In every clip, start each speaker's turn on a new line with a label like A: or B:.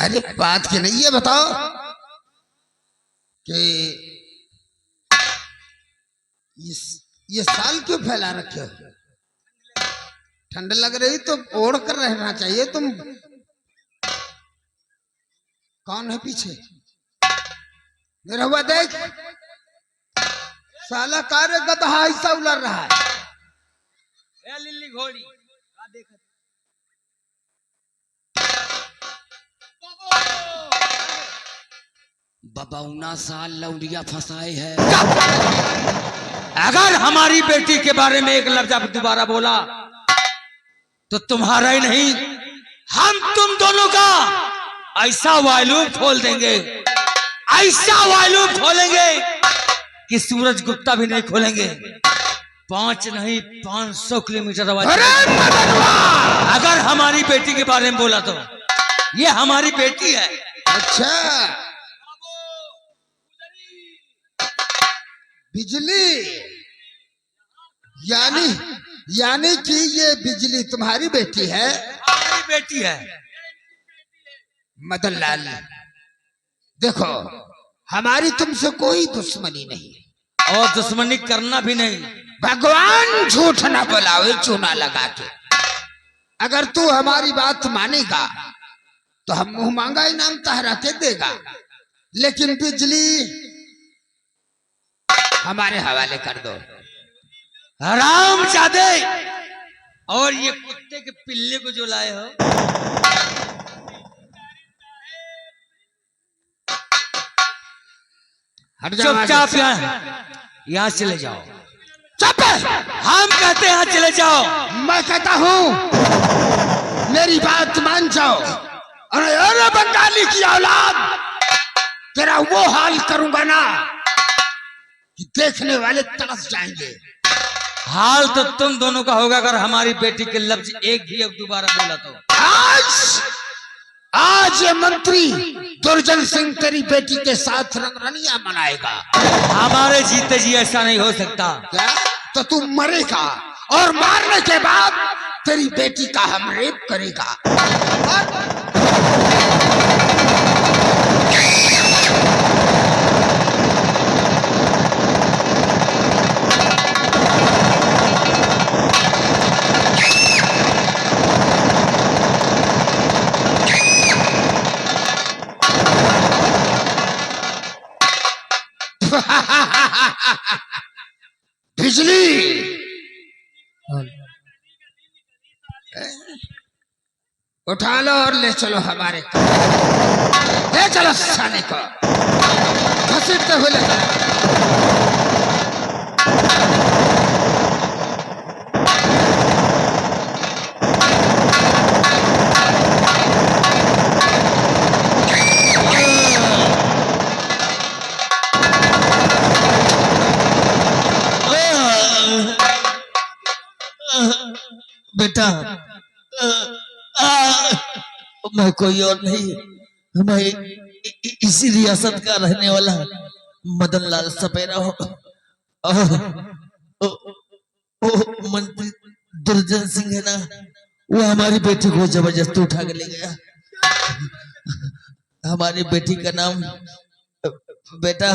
A: अरे बात की नहीं, ये बताओ कि ये साल क्यों फैला रखे हो? ठंड लग रही तो ओढ़ कर रहना चाहिए। तुम कौन है पीछे? मेरा हुआ देख, साला कार्य गधा ऐसा उलर रहा है।
B: लिल्ली घोड़ी
C: बबौना साल लौड़िया फंसाए है।
B: अगर हमारी बेटी के बारे में एक लफ्ज आप दोबारा बोला तो तुम्हारा ही नहीं, हम तुम दोनों का ऐसा वायलूम खोल देंगे, ऐसा वायलूम खोलेंगे कि सूरज गुप्ता भी नहीं खोलेंगे। 5 नहीं 500 किलोमीटर आवाज। अगर हमारी बेटी के बारे में बोला तो ये हमारी बेटी है।
A: अच्छा, बिजली यानी कि ये बिजली तुम्हारी बेटी है?
B: हमारी बेटी है।
A: मदन लाल, देखो हमारी तुमसे कोई दुश्मनी नहीं
B: और दुश्मनी करना भी नहीं।
A: भगवान झूठ ना बोलावे चूना लगा के। अगर तू हमारी बात मानेगा तो हम मुंह मांगा इनाम तहरा के देगा, लेकिन बिजली हमारे हवाले कर दो।
B: हरामजादे, और ये कुत्ते के पिल्ले को जो लाए हो, चुपचाप यहाँ चले जाओ।
A: चुप!
B: हम कहते हैं यहाँ चले जाओ।
A: मैं कहता हूँ मेरी बात मान जाओ। अरे बंगाली की औलाद, तेरा वो हाल करूंगा ना कि देखने वाले तरस जाएंगे।
B: हाल तो तुम दोनों का होगा अगर हमारी बेटी के लफ्ज एक भी अब दोबारा बोला तो।
A: आज ये मंत्री दुर्जन सिंह तेरी बेटी के साथ रंगरनिया मनाएगा।
B: हमारे जीते जी ऐसा नहीं हो सकता।
A: क्या? तो तू मरेगा और मारने के बाद तेरी बेटी का हम रेप करेगा। बिजली उठा लो और ले चलो हमारे, ले चलो साले को घसीटते हुए ले चलो।
D: बेटा, मैं कोई और नहीं, मैं इसी रियासत का रहने वाला मदन लाल सपेरा हूँ। और मंत्री दुर्जन सिंह है ना, वो हमारी बेटी को जबरदस्ती उठा के ले गया। हमारी बेटी का नाम बेटा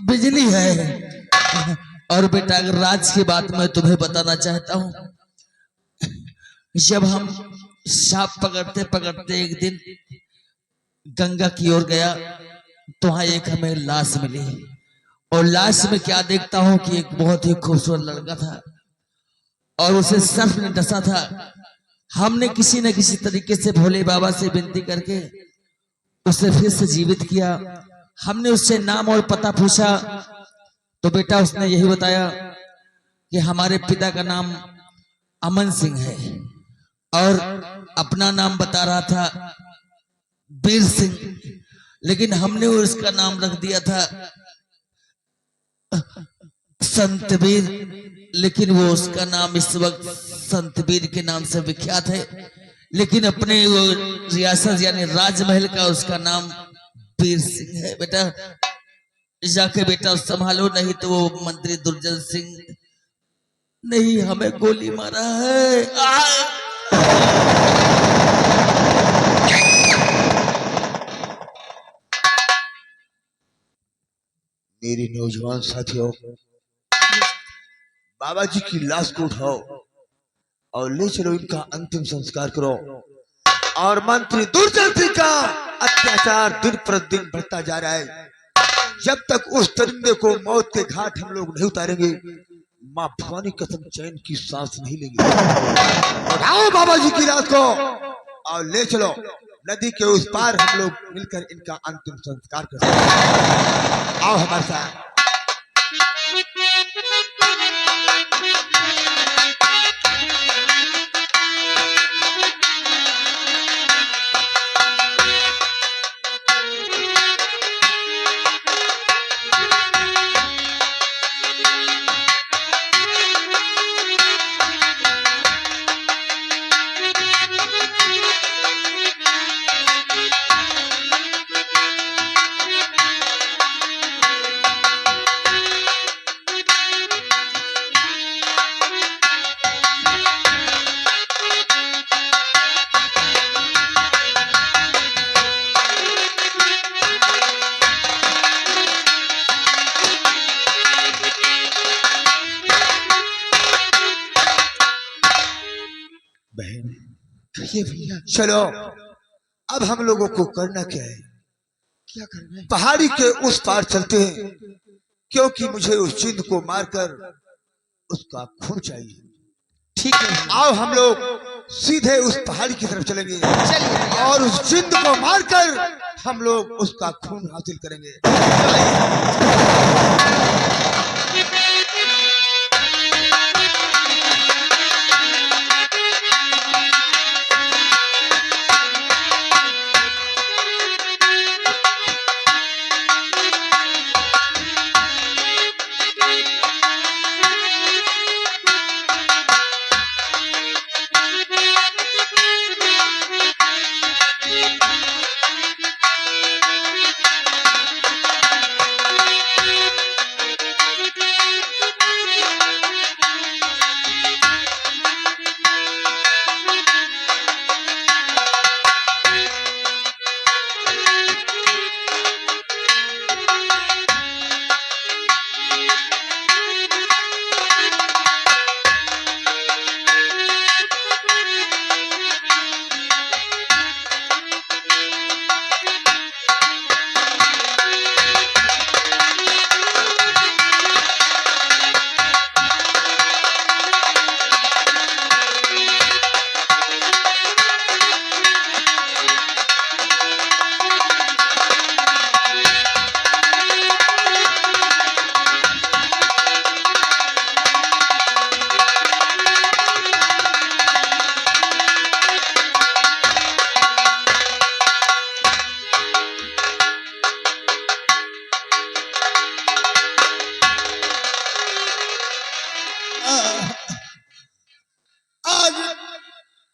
D: बिजली है। और बेटा, अगर राज की बात मैं तुम्हें बताना चाहता हूँ, जब हम सांप पकड़ते पकड़ते एक दिन गंगा की ओर गया तो वहां एक हमें लाश मिली। और लाश में क्या देखता हूं कि एक बहुत ही खूबसूरत लड़का था और उसे सर्प ने डसा था। हमने किसी न किसी तरीके से भोले बाबा से विनती करके उसे फिर से जीवित किया। हमने उससे नाम और पता पूछा तो बेटा उसने यही बताया कि हमारे पिता का नाम अमन सिंह है और अपना नाम बता रहा था बीर सिंह, लेकिन हमने उसका नाम रख दिया था संतवीर। लेकिन वो उसका नाम इस वक्त संतवीर के नाम से विख्यात है, लेकिन अपने वो रियासत यानी राजमहल का उसका नाम बीर सिंह है। बेटा जाके बेटा संभालो, नहीं तो वो मंत्री दुर्जन सिंह नहीं हमें गोली मारा है।
A: मेरे नौजवान साथियों, बाबा जी की लाश को उठाओ और ले चलो, इनका अंतिम संस्कार करो। और मंत्री दुर्जन सिंह का अत्याचार दिन प्रतिदिन बढ़ता जा रहा है। जब तक उस दरिंदे को मौत के घाट हम लोग नहीं उतारेंगे, माँ भवानी कसम चैन की सांस नहीं लेंगे। उठाओ बाबा जी की लाश को और ले चलो नदी के उस पार, हम लोग मिलकर इनका अंतिम संस्कार करें। आओ हमारे साथ। बहन कहिए भैया, चलो अब हम लोगों को करना क्या है? क्या करना है? पहाड़ी के उस पार चलते हैं, क्योंकि मुझे उस जिंद को मारकर उसका खून चाहिए।
B: ठीक है,
A: आओ हम लोग सीधे उस पहाड़ी की तरफ चलेंगे।
B: चलिए।
A: और उस जिंद को मारकर हम लोग उसका खून हासिल करेंगे।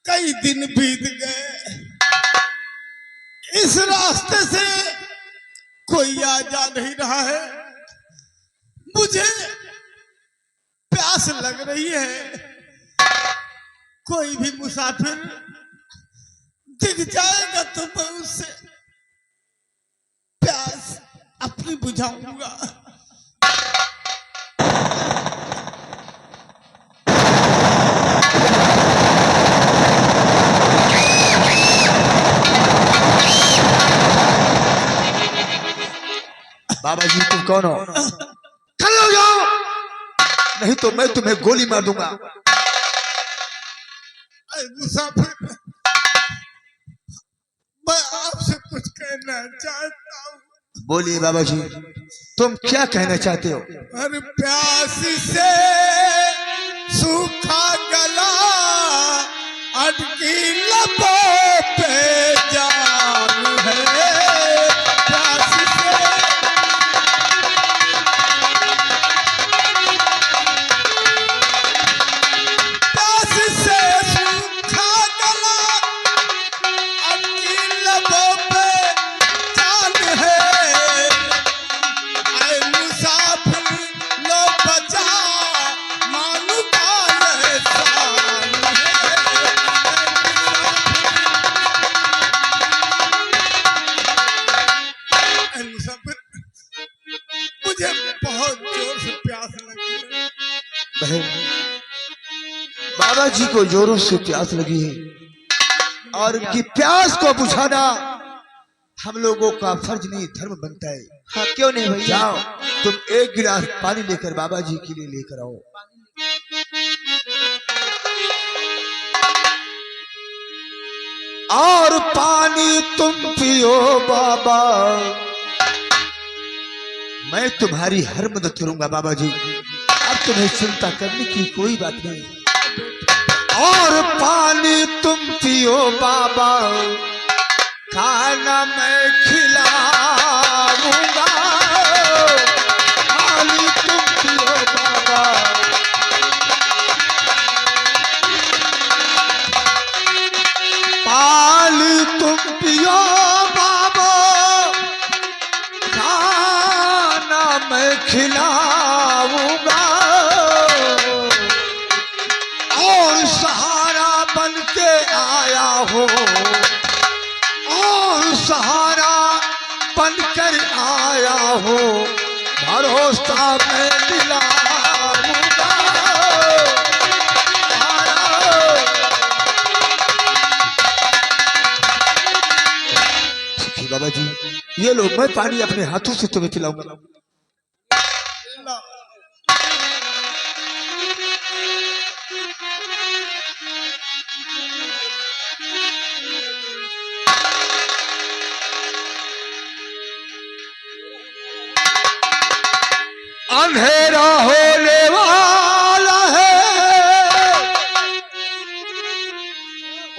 E: कई दिन बीत गए, इस रास्ते से कोई आ जा नहीं रहा है। मुझे प्यास लग रही है। कोई भी मुसाफिर दिख जाएगा तो मैं उससे प्यास अपनी बुझाऊंगा।
A: बाबा जी तुम कौन हो? खड़े हो जाओ, नहीं तो मैं तुम्हें गोली मार दूंगा।
E: मुसाफिर, मैं आपसे कुछ कहना चाहता हूँ।
A: बोलिए बाबा जी, तुम क्या कहना चाहते हो?
E: अरे प्यास से सूखा गला, अटकी लबों पे जान है।
A: जी को जोरों से प्यास लगी है और उनकी प्यास को बुझाना हम लोगों का फर्ज नहीं धर्म बनता है।
D: हाँ क्यों नहीं भैया।
A: जाओ तुम एक गिलास पानी लेकर बाबा जी के लिए लेकर आओ। और पानी तुम पियो बाबा, मैं तुम्हारी हर मदद करूंगा बाबा जी, अब तुम्हें चिंता करने की कोई बात नहीं। और पानी तुम पियो बाबा, खाना मैं खिलाऊंगा। पानी तुम पियो बाबा, पानी तुम पियो बाबा, खाना मैं खिलाऊंगा। और सहारा बन के आया हो, और सहारा बनकर आया हो, भरोसा मैं दिलाऊंगा। ठीक है बाबा जी, ये लो मैं पानी अपने हाथों से तुम्हें पिलाऊंगा। अंधेरा होने वाला है,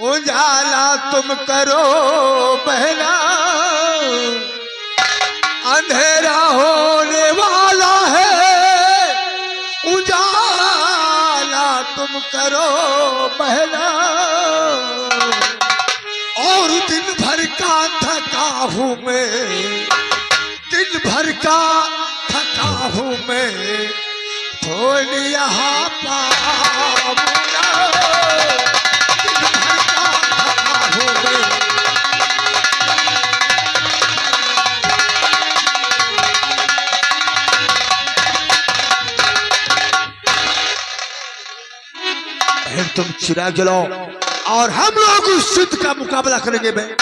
A: उजाला तुम करो बहना। अंधेरा होने वाला है, उजाला तुम करो बहना। और दिन भर का थका हूँ मैं, दिन भर का थका हूँ मैं, थोड़ी यहाँ पाऊंगा। दिन भर का थका हूँ मैं, बहन तुम चिराग जलाओ और हम लोग उस युद्ध का मुकाबला करेंगे। मैं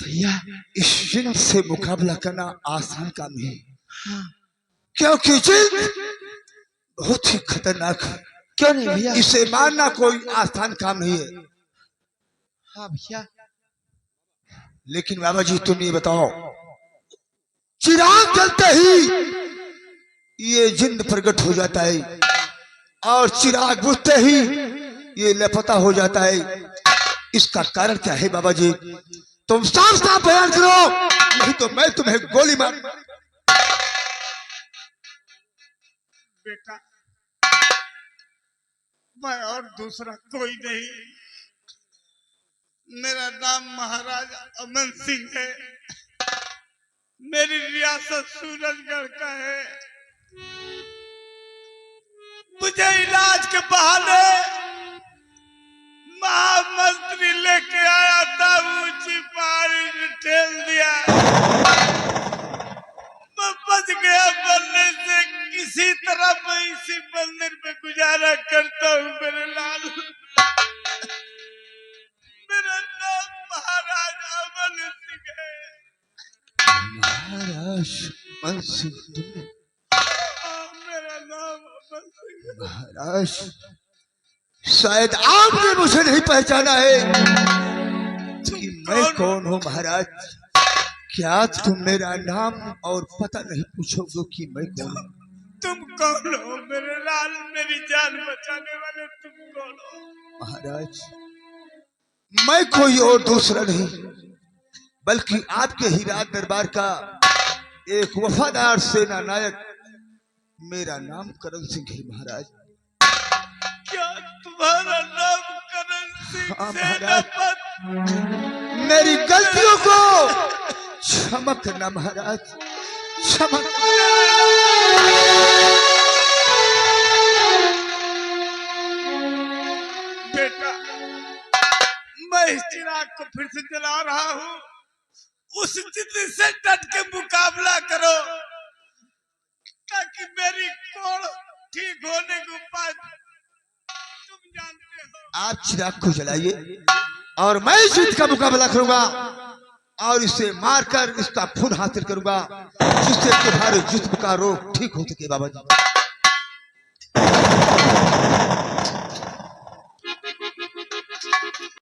A: भैया इस जिन से मुकाबला करना आसान काम नहीं, क्योंकि जिन बहुत ही खतरनाक है।
D: क्यों नहीं भैया।
A: इसे मारना कोई आसान काम नहीं है।
D: हाँ भैया।
A: लेकिन बाबा जी तुम ये बताओ, चिराग जलते ही ये जिन्न प्रकट हो जाता है और चिराग बुझते ही ये लापता हो जाता है, इसका कारण क्या है बाबा जी? तुम साफ साफ बयान करो, नहीं तो मैं तुम्हें गोली मार।
E: बेटा, मैं और दूसरा कोई नहीं, मेरा नाम महाराजा अमन सिंह है, मेरी रियासत सूरजगढ़ का है। मुझे इलाज के बहाने महामंत्री लेके आया था, ऊंची पहाड़ी से ठेल दिया, मैं बच गया बनने से। किसी तरह मैं इसी मंदिर पे गुजारा करता हूँ मेरे लाल। मेरा नाम महाराज अमन सिंह है।
A: महाराज अमन सिंह?
E: मेरा नाम अमन सिंह।
A: महाराज शायद आपने मुझे नहीं पहचाना है कि मैं कौन हूँ। महाराज क्या तुम मेरा नाम और पता नहीं पूछोगे कि मैं कौन हूँ?
E: तुम कौन हो मेरे लाल, मेरी जान बचाने वाले तुम कौन हो?
A: महाराज मैं कोई और दूसरा नहीं बल्कि आपके ही राज दरबार का एक वफादार सेना नायक, मेरा नाम करण सिंह है। महाराज
E: क्या तुम्हारा नाम करण सिंह?
A: हाँ महाराज, मेरी गलतियों को क्षमा करना महाराज, क्षमा।
E: बेटा, मैं इस चिराग को फिर से जला रहा हूँ, उस चित्र से डट के मुकाबला करो ताकि मेरी कोड़ ठीक होने के उपाय तुम जानते हो।
A: आप चिराग को जलाइए और मैं इस युद्ध का मुकाबला करूंगा और इसे मारकर इसका खून हासिल करूंगा, जिससे तुम्हारे जिस्म का रोग ठीक हो सके बाबा जी।